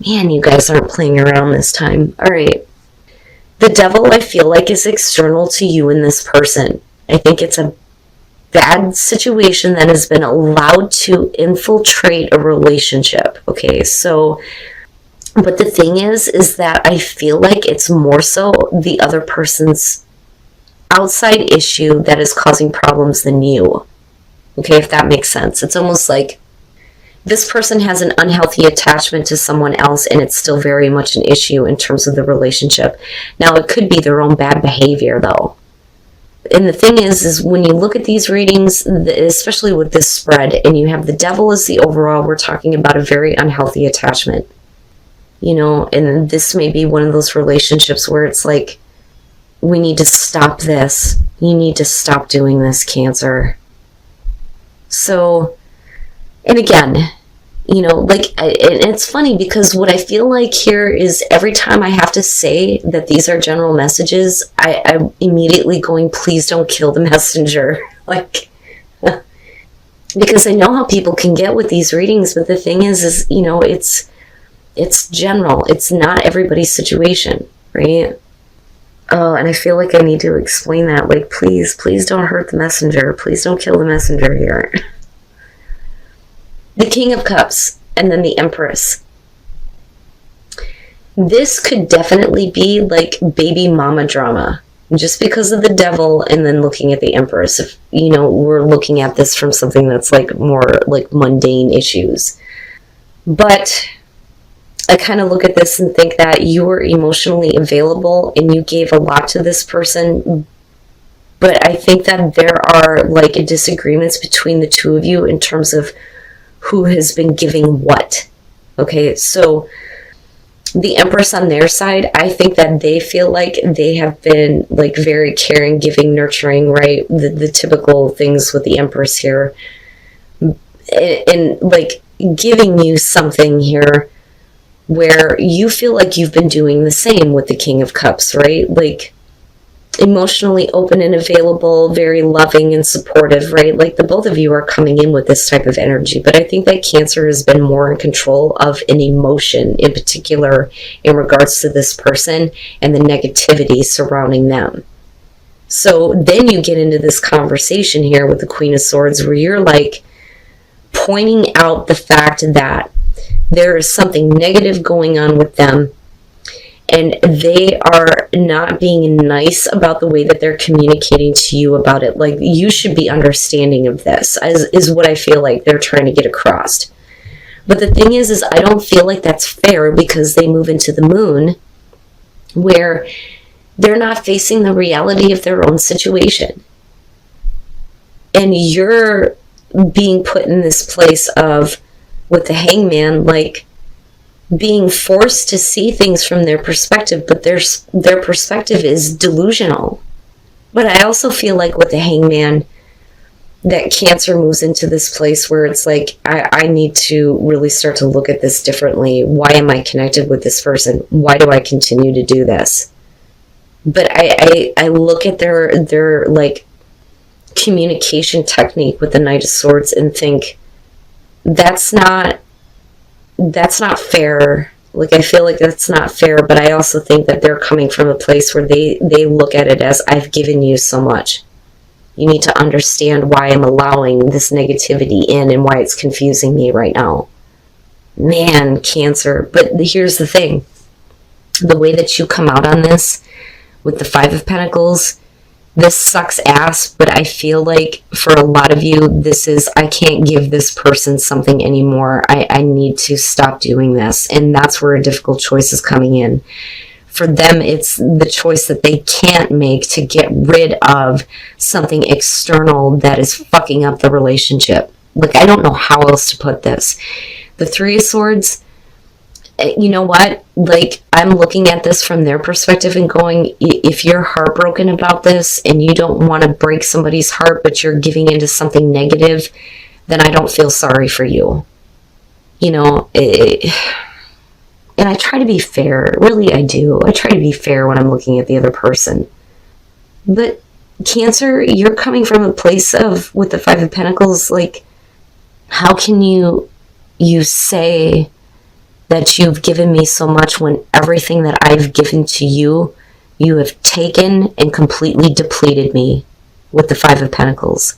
Man, you guys aren't playing around this time. All right. The devil, I feel like, is external to you and this person. I think it's a bad situation that has been allowed to infiltrate a relationship. Okay, so, but the thing is that I feel like it's more so the other person's outside issue that is causing problems than you. Okay, if that makes sense. It's almost like this person has an unhealthy attachment to someone else and it's still very much an issue in terms of the relationship. Now, it could be their own bad behavior, though. And the thing is when you look at these readings, especially with this spread, and you have the devil as the overall, we're talking about a very unhealthy attachment. You know, and this may be one of those relationships where it's like, we need to stop this. You need to stop doing this, Cancer. So, and again, you know, like, it's funny because what I feel like here is every time I have to say that these are general messages, I'm immediately going, please don't kill the messenger. Like, because I know how people can get with these readings, but the thing is, you know, it's general. It's not everybody's situation, right? Oh, and I feel like I need to explain that. Like, please don't hurt the messenger. Please don't kill the messenger here. The King of Cups, and then the Empress. This could definitely be like baby mama drama, just because of the devil, and then looking at the Empress. If, you know, we're looking at this from something that's like more like mundane issues. But I kind of look at this and think that you were emotionally available and you gave a lot to this person. But I think that there are like disagreements between the two of you in terms of who has been giving what. Okay, so the Empress on their side, I think that they feel like they have been like very caring, giving, nurturing, right? The typical things with the Empress here. And like giving you something here where you feel like you've been doing the same with the King of Cups, right? Like emotionally open and available, very loving and supportive, right? Like the both of you are coming in with this type of energy, but I think that Cancer has been more in control of an emotion in particular in regards to this person and the negativity surrounding them. So then you get into this conversation here with the Queen of Swords where you're like pointing out the fact that there is something negative going on with them, and they are not being nice about the way that they're communicating to you about it. Like, you should be understanding of this, is what I feel like they're trying to get across. But the thing is I don't feel like that's fair because they move into the Moon where they're not facing the reality of their own situation. And you're being put in this place of, with the Hangman, like, being forced to see things from their perspective, but their perspective is delusional. But I also feel like with the Hangman, that Cancer moves into this place where it's like, I need to really start to look at this differently. Why am I connected with this person? Why do I continue to do this? But I look at their like communication technique with the Knight of Swords and think, that's not fair. Like, I feel like that's not fair, but I also think that they're coming from a place where they look at it as, I've given you so much. You need to understand why I'm allowing this negativity in and why it's confusing me right now. Man, Cancer. But here's the thing. The way that you come out on this with the Five of Pentacles, this sucks ass, but I feel like for a lot of you, this is, I can't give this person something anymore. I need to stop doing this. And that's where a difficult choice is coming in. For them, it's the choice that they can't make to get rid of something external that is fucking up the relationship. Like, I don't know how else to put this. The Three of Swords, you know what? Like, I'm looking at this from their perspective and going, if you're heartbroken about this and you don't want to break somebody's heart, but you're giving into something negative, then I don't feel sorry for you. You know, and I try to be fair. Really, I do. I try to be fair when I'm looking at the other person. But Cancer, you're coming from a place of, with the Five of Pentacles, like, how can you say that you've given me so much when everything that I've given to you, you have taken and completely depleted me with the Five of Pentacles.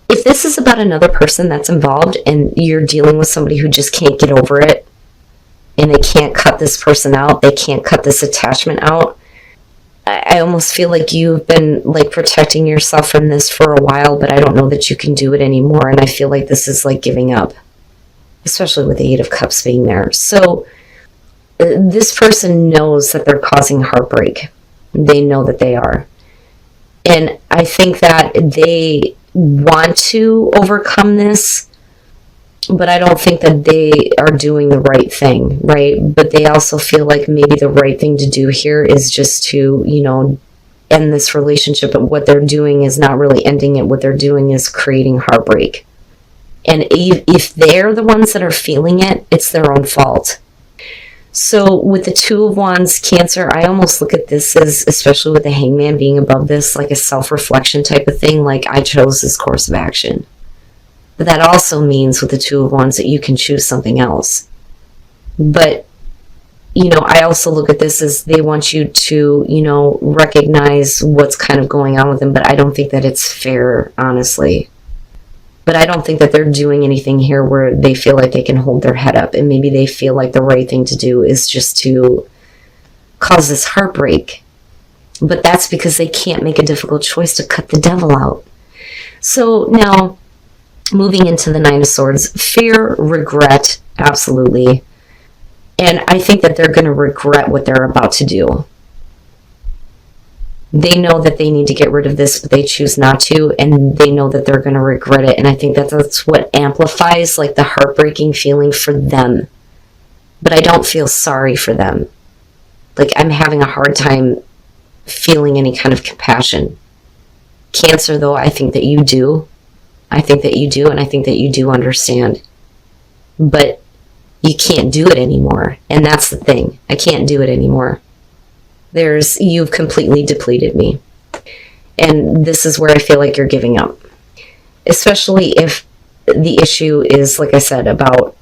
If this is about another person that's involved and you're dealing with somebody who just can't get over it and they can't cut this person out, they can't cut this attachment out, I almost feel like you've been like protecting yourself from this for a while, but I don't know that you can do it anymore. And I feel like this is like giving up, especially with the Eight of Cups being there. So this person knows that they're causing heartbreak. They know that they are. And I think that they want to overcome this, but I don't think that they are doing the right thing, right? But they also feel like maybe the right thing to do here is just to, you know, end this relationship. But what they're doing is not really ending it. What they're doing is creating heartbreak. And if they're the ones that are feeling it, it's their own fault. So with the Two of Wands, Cancer, I almost look at this as, especially with the Hangman being above this, like a self-reflection type of thing, like I chose this course of action. But that also means with the Two of Wands that you can choose something else. But, you know, I also look at this as they want you to, you know, recognize what's kind of going on with them, but I don't think that it's fair, honestly. But I don't think that they're doing anything here where they feel like they can hold their head up. And maybe they feel like the right thing to do is just to cause this heartbreak. But that's because they can't make a difficult choice to cut the devil out. So now, moving into the Nine of Swords, fear, regret, absolutely. And I think that they're going to regret what they're about to do. They know that they need to get rid of this, but they choose not to, and they know that they're going to regret it. And I think that that's what amplifies like the heartbreaking feeling for them. But I don't feel sorry for them. Like I'm having a hard time feeling any kind of compassion. Cancer, though, I think that you do. I think that you do, and I think that you do understand. But you can't do it anymore, and that's the thing. I can't do it anymore. You've completely depleted me. And this is where I feel like you're giving up. Especially if the issue is, like I said, about,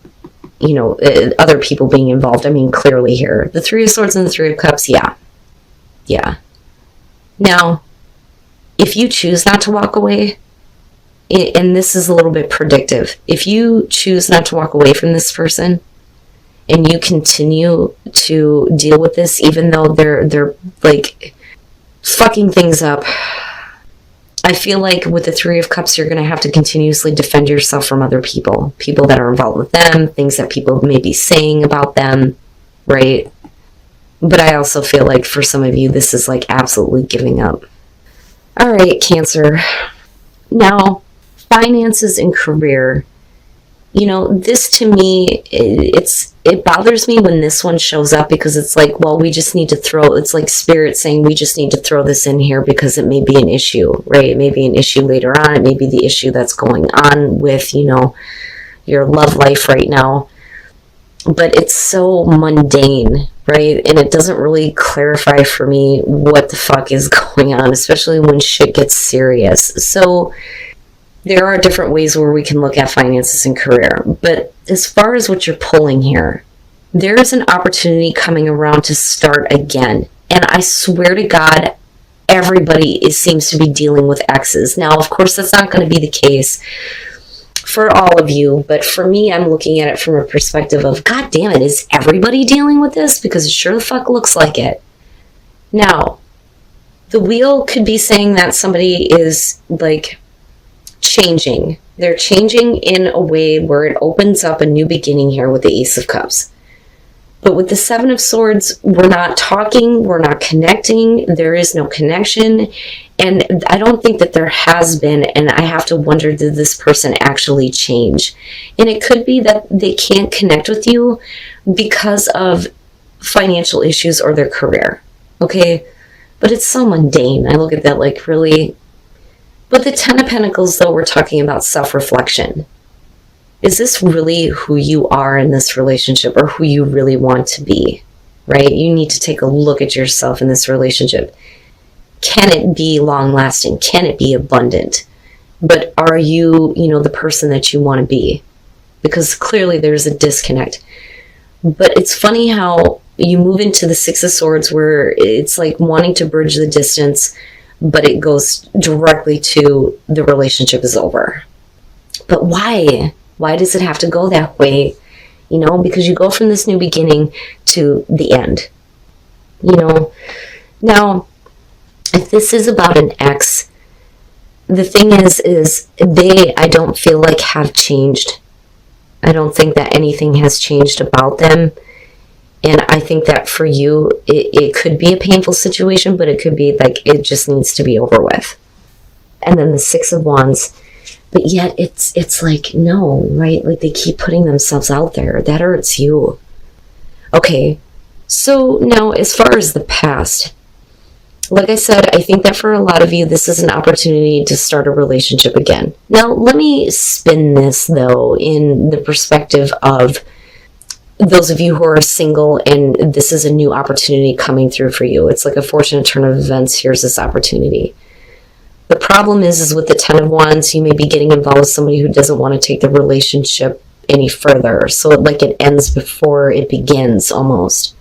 you know, other people being involved. I mean, clearly here. The Three of Swords and the Three of Cups, yeah. Yeah. Now, if you choose not to walk away, and this is a little bit predictive, if you choose not to walk away from this person, and you continue to deal with this, even though they're like fucking things up, I feel like with the Three of Cups, you're going to have to continuously defend yourself from other people that are involved with them, things that people may be saying about them, right? But I also feel like for some of you, this is like absolutely giving up. All right, Cancer. Now, finances and career. You know, this to me, it bothers me when this one shows up because it's like, well, we just need to it's like Spirit saying we just need to throw this in here because it may be an issue, right? It may be an issue later on. It may be the issue that's going on with, you know, your love life right now. But it's so mundane, right? And it doesn't really clarify for me what the fuck is going on, especially when shit gets serious. So there are different ways where we can look at finances and career. But as far as what you're pulling here, there is an opportunity coming around to start again. And I swear to God, everybody seems to be dealing with exes. Now, of course, that's not going to be the case for all of you. But for me, I'm looking at it from a perspective of, God damn it, is everybody dealing with this? Because it sure the fuck looks like it. Now, the wheel could be saying that somebody is like changing. They're changing in a way where it opens up a new beginning here with the Ace of Cups. But with the Seven of Swords, we're not talking, we're not connecting, there is no connection, and I don't think that there has been, and I have to wonder, did this person actually change? And it could be that they can't connect with you because of financial issues or their career, okay? But it's so mundane. I look at that like, really? But the Ten of Pentacles, though, we're talking about self-reflection. Is this really who you are in this relationship or who you really want to be, right? You need to take a look at yourself in this relationship. Can it be long-lasting? Can it be abundant? But are you, the person that you want to be? Because clearly there's a disconnect. But it's funny how you move into the Six of Swords where it's like wanting to bridge the distance, but it goes directly to the relationship is over. But why? Why does it have to go that way? You know, because you go from this new beginning to the end. You know, now, if this is about an ex, the thing is they, I don't feel like have changed. I don't think that anything has changed about them. And I think that for you, it could be a painful situation, but it could be like it just needs to be over with. And then the Six of Wands. But yet it's like, no, right? Like they keep putting themselves out there. That hurts you. Okay, so now as far as the past, like I said, I think that for a lot of you, this is an opportunity to start a relationship again. Now, let me spin this, though, in the perspective of those of you who are single and this is a new opportunity coming through for you. It's like a fortunate turn of events. Here's this opportunity. The problem is with the Ten of Wands, you may be getting involved with somebody who doesn't want to take the relationship any further. So it ends before it begins almost.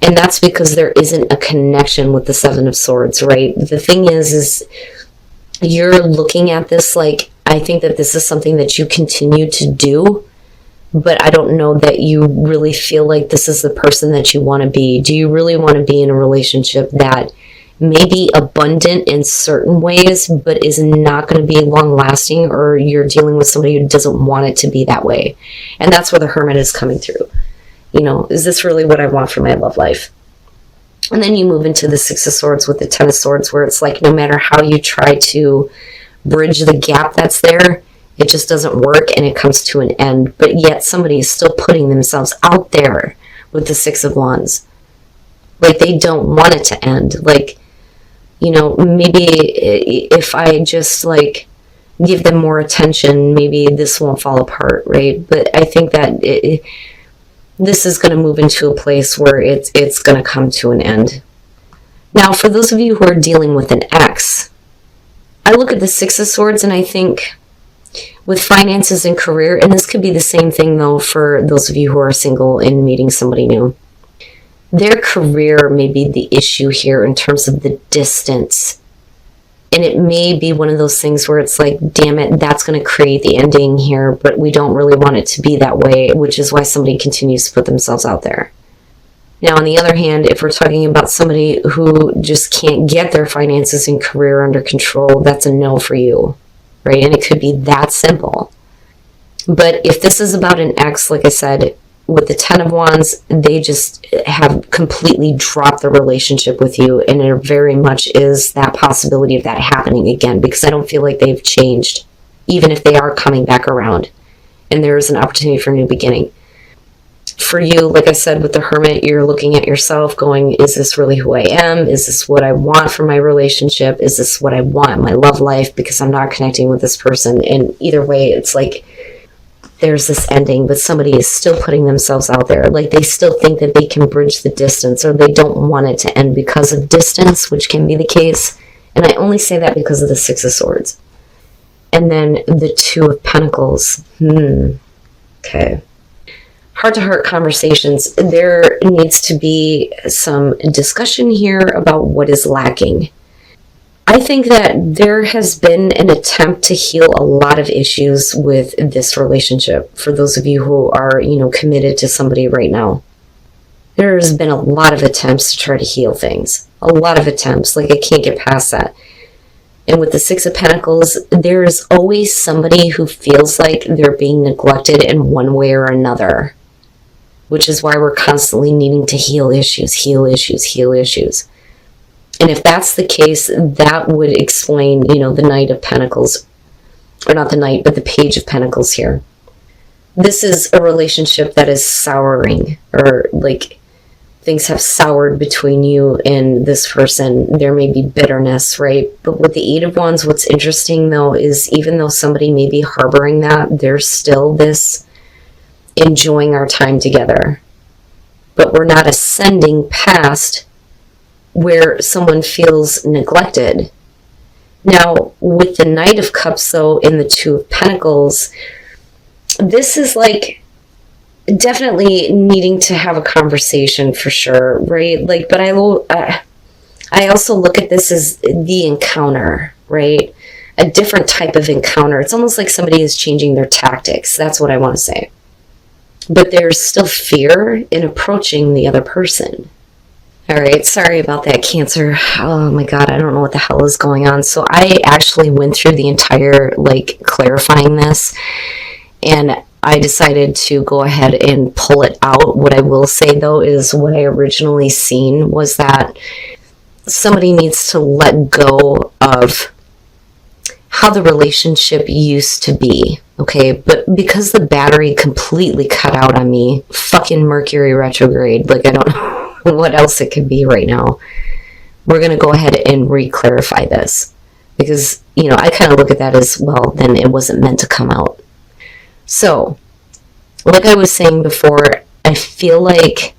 And that's because there isn't a connection with the Seven of Swords, right? The thing is you're looking at this like, I think that this is something that you continue to do, but I don't know that you really feel like this is the person that you want to be. Do you really want to be in a relationship that may be abundant in certain ways, but is not going to be long lasting, or you're dealing with somebody who doesn't want it to be that way? And that's where the Hermit is coming through. You know, is this really what I want for my love life? And then you move into the Six of Swords with the Ten of Swords, where it's like no matter how you try to bridge the gap that's there, it just doesn't work and it comes to an end. But yet somebody is still putting themselves out there with the Six of Wands. Like they don't want it to end. Like, you know, maybe if I just like give them more attention, maybe this won't fall apart, right? But I think that this is going to move into a place where it's going to come to an end. Now, for those of you who are dealing with an ex, I look at the Six of Swords and I think with finances and career, and this could be the same thing though for those of you who are single and meeting somebody new, their career may be the issue here in terms of the distance. And it may be one of those things where it's like, damn it, that's going to create the ending here, but we don't really want it to be that way, which is why somebody continues to put themselves out there. Now, on the other hand, if we're talking about somebody who just can't get their finances and career under control, that's a no for you, right? And it could be that simple. But if this is about an ex, like I said, with the Ten of Wands, they just have completely dropped the relationship with you, and there very much is that possibility of that happening again, because I don't feel like they've changed, even if they are coming back around, and there is an opportunity for a new beginning. For you, like I said, with the Hermit, you're looking at yourself going, is this really who I am? Is this what I want for my relationship? Is this what I want in my love life? Because I'm not connecting with this person. And either way, it's like there's this ending, but somebody is still putting themselves out there. Like they still think that they can bridge the distance, or they don't want it to end because of distance, which can be the case. And I only say that because of the Six of Swords. And then the Two of Pentacles. Okay. Heart-to-heart conversations. There needs to be some discussion here about what is lacking. I think that there has been an attempt to heal a lot of issues with this relationship. For those of you who are, committed to somebody right now, there's been a lot of attempts to try to heal things. A lot of attempts. Like I can't get past that. And with the Six of Pentacles, there is always somebody who feels like they're being neglected in one way or another, which is why we're constantly needing to heal issues, heal issues, heal issues. And if that's the case, that would explain, the Knight of Pentacles, or not the Knight, but the Page of Pentacles here. This is a relationship that is souring, or like things have soured between you and this person. There may be bitterness, right? But with the Eight of Wands, what's interesting though is even though somebody may be harboring that, there's still this enjoying our time together. But we're not ascending past where someone feels neglected. Now, with the Knight of Cups, though, and the Two of Pentacles, this is like definitely needing to have a conversation for sure, right? Like, but I also look at this as the encounter, right? A different type of encounter. It's almost like somebody is changing their tactics. That's what I want to say. But there's still fear in approaching the other person. All right, sorry about that, Cancer. Oh my God, I don't know what the hell is going on. So I actually went through the entire, like, clarifying this, and I decided to go ahead and pull it out. What I will say, though, is what I originally seen was that somebody needs to let go of how the relationship used to be, okay? But because the battery completely cut out on me, fucking Mercury retrograde, like, I don't know what else it could be right now. We're going to go ahead and re-clarify this because, you know, I kind of look at that as, well, then it wasn't meant to come out. So, like I was saying before, I feel like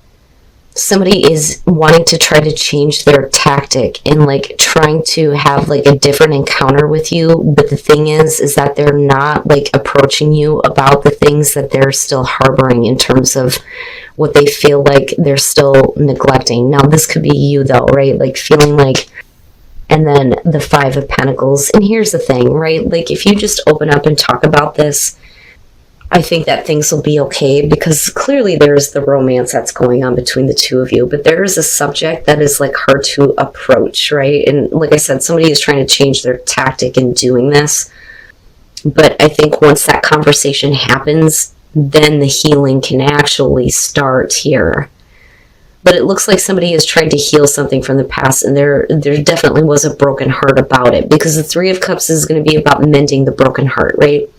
somebody is wanting to try to change their tactic and, like, trying to have, like, a different encounter with you. But the thing is that they're not, like, approaching you about the things that they're still harboring in terms of what they feel like they're still neglecting. Now, this could be you, though, right? Like, feeling like, and then the Five of Pentacles. And here's the thing, right? Like, if you just open up and talk about this, I think that things will be okay, because clearly there's the romance that's going on between the two of you, but there is a subject that is, like, hard to approach, right? And like I said, somebody is trying to change their tactic in doing this. But I think once that conversation happens, then the healing can actually start here. But it looks like somebody has tried to heal something from the past, and there definitely was a broken heart about it, because the Three of Cups is going to be about mending the broken heart, right?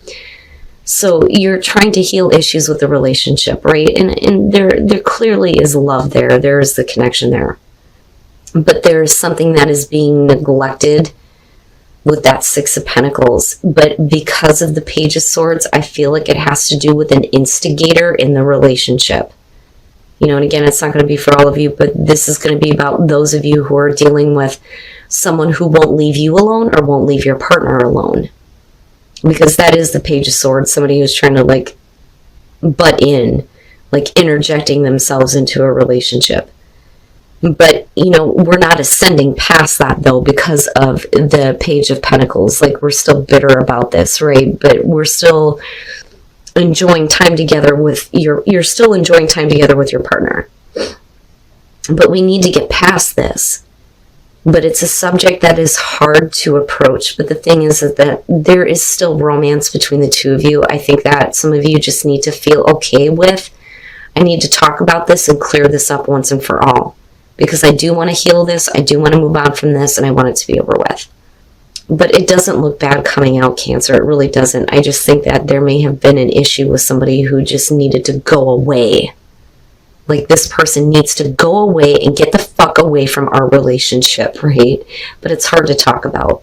So you're trying to heal issues with the relationship, right? And there clearly is love there. There is the connection there. But there's something that is being neglected with that Six of Pentacles. But because of the Page of Swords, I feel like it has to do with an instigator in the relationship. You know, and again, it's not going to be for all of you, but this is going to be about those of you who are dealing with someone who won't leave you alone or won't leave your partner alone. Because that is the Page of Swords, somebody who's trying to, like, butt in, like, interjecting themselves into a relationship. But, you know, we're not ascending past that, though, because of the Page of Pentacles. Like, we're still bitter about this, right? But we're still enjoying time together with you're still enjoying time together with your partner. But we need to get past this. But it's a subject that is hard to approach. But the thing is that there is still romance between the two of you. I think that some of you just need to feel okay with, I need to talk about this and clear this up once and for all. Because I do want to heal this, I do want to move on from this, and I want it to be over with. But it doesn't look bad coming out, Cancer. It really doesn't. I just think that there may have been an issue with somebody who just needed to go away. Like, this person needs to go away and get the fuck away from our relationship, right? But it's hard to talk about.